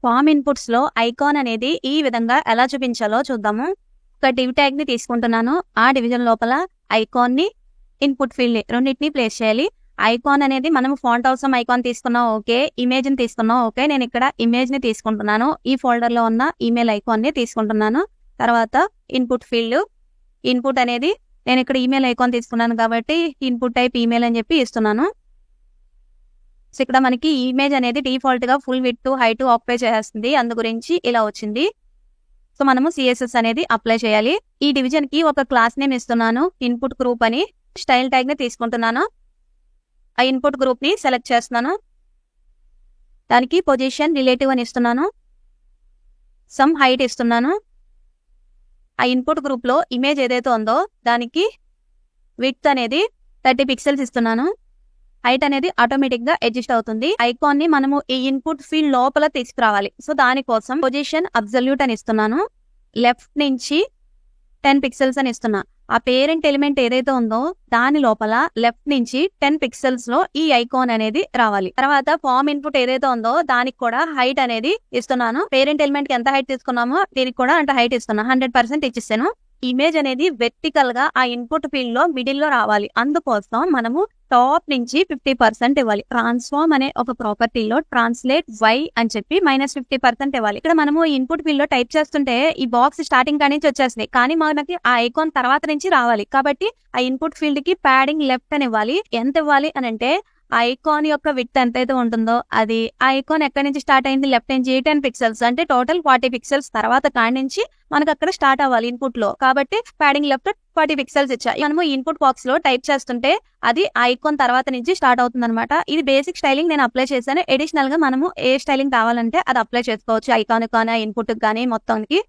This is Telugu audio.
ఫామ్ ఇన్పుట్స్ లో ఐకాన్ అనేది ఈ విధంగా ఎలా చూపించాలో చూద్దాము. ఒక డివ్ ట్యాగ్ ని తీసుకుంటున్నాను. ఆ డివిజన్ లోపల ఐకాన్ ని ఇన్పుట్ ఫీల్డ్ రెండింటిని ప్లేస్ చేయాలి. ఐకాన్ అనేది మనం ఫాంట్ అవసరం ఐకాన్ తీసుకున్నాం ఓకే, ఇమేజ్ ని తీసుకున్నాం ఓకే. నేను ఇక్కడ ఇమేజ్ ని తీసుకుంటున్నాను. ఈ ఫోల్డర్ లో ఉన్న ఈమెయిల్ ఐకాన్ ని తీసుకుంటున్నాను. తర్వాత ఇన్పుట్ ఫీల్డ్, ఇన్పుట్ అనేది నేను ఇక్కడ ఈమెయిల్ ఐకాన్ తీసుకున్నాను కాబట్టి ఇన్పుట్ టైప్ ఈమెయిల్ అని చెప్పి ఇస్తున్నాను. సో ఇక్కడ మనకి ఇమేజ్ అనేది డిఫాల్ట్ గా ఫుల్ విడ్త్ హైట్ ఆక్యుపై చేస్తుంది, అందు గురించి ఇలా వచ్చింది. సో మనము సిఎస్ఎస్ అనేది అప్లై చేయాలి. ఈ డివిజన్ కి ఒక క్లాస్ నేమ్ ఇస్తున్నాను, ఇన్పుట్ గ్రూప్ అని. స్టైల్ ట్యాగ్ ని తీసుకుంటున్నాను. ఆ ఇన్పుట్ గ్రూప్ ని సెలెక్ట్ చేస్తున్నాను. దానికి పొజిషన్ రిలేటివ్ అని ఇస్తున్నాను. సమ్ హైట్ ఇస్తున్నాను. ఆ ఇన్పుట్ గ్రూప్ లో ఇమేజ్ ఏదైతే ఉందో దానికి విడ్త్ అనేది 30 పిక్సెల్స్ ఇస్తున్నాను. హైట్ అనేది ఆటోమేటిక్ గా అడ్జస్ట్ అవుతుంది. ఐకాన్ ని మనము ఈ ఇన్పుట్ ఫీల్డ్ లోపల తీసుకురావాలి. సో దానికోసం పొజిషన్ అబ్సల్యూట్ అని ఇస్తున్నాను. లెఫ్ట్ నుంచి 10 పిక్సెల్స్ అని ఇస్తున్నా. ఆ పేరెంట్ ఎలిమెంట్ ఏదైతే ఉందో దాని లోపల లెఫ్ట్ నుంచి 10 పిక్సెల్స్ లో ఈ ఐకాన్ అనేది రావాలి. తర్వాత ఫామ్ ఇన్పుట్ ఏదైతే ఉందో దానికి కూడా హైట్ అనేది ఇస్తున్నాను. పేరెంట్ ఎలిమెంట్ కి ఎంత హైట్ తీసుకున్నామో దీనికి కూడా అంత హైట్ ఇస్తున్నా. 100% ఇచ్చిస్తాను. ఇమేజ్ అనేది వెర్టికల్ గా ఆ ఇన్పుట్ ఫీల్డ్ లో మిడిల్ లో రావాలి. అందుకోసం మనము టాప్ నుంచి 50% ఇవ్వాలి. ట్రాన్స్ఫార్మ్ అనే ఒక ప్రాపర్టీలో ట్రాన్స్లేట్ వై అని చెప్పి -50% ఇవ్వాలి. ఇక్కడ మనము ఇన్పుట్ ఫీల్డ్ లో టైప్ చేస్తుంటే ఈ బాక్స్ స్టార్టింగ్ కాడి నుంచి వచ్చేస్తుంది, కానీ మనకి ఆ ఐకాన్ తర్వాత నుంచి రావాలి. కాబట్టి ఆ ఇన్పుట్ ఫీల్డ్ కి ప్యాడింగ్ లెఫ్ట్ అని ఇవ్వాలి. ఎంత ఇవ్వాలి అని అంటే ఆ ఐకాన్ యొక్క విడ్త్ ఎంతైతే ఉంటుందో అది ఆ ఐకాన్ ఎక్కడి నుంచి స్టార్ట్ అయింది, లెఫ్ట్ నుంచి 10 పిక్సెల్స్ అంటే టోటల్ 40 పిక్సెల్స్ తర్వాత కాడి నుంచి మనకు అక్కడ స్టార్ట్ అవ్వాలి ఇన్పుట్ లో. కాబట్టి ప్యాడింగ్ లెఫ్ట్ 40 పిక్సెల్స్ ఇచ్చా. మనము ఇన్పుట్ బాక్స్ లో టైప్ చేస్తుంటే అది ఐకాన్ తర్వాత నుంచి స్టార్ట్ అవుతుంది అనమాట. ఇది బేసిక్ స్టైలింగ్ నేను అప్లై చేశాను. అడిషనల్ గా మనము ఏ స్టైలింగ్ కావాలంటే అది అప్లై చేసుకోవచ్చు. ఐకాన్ కానీ ఇన్పుట్ కానీ మొత్తానికి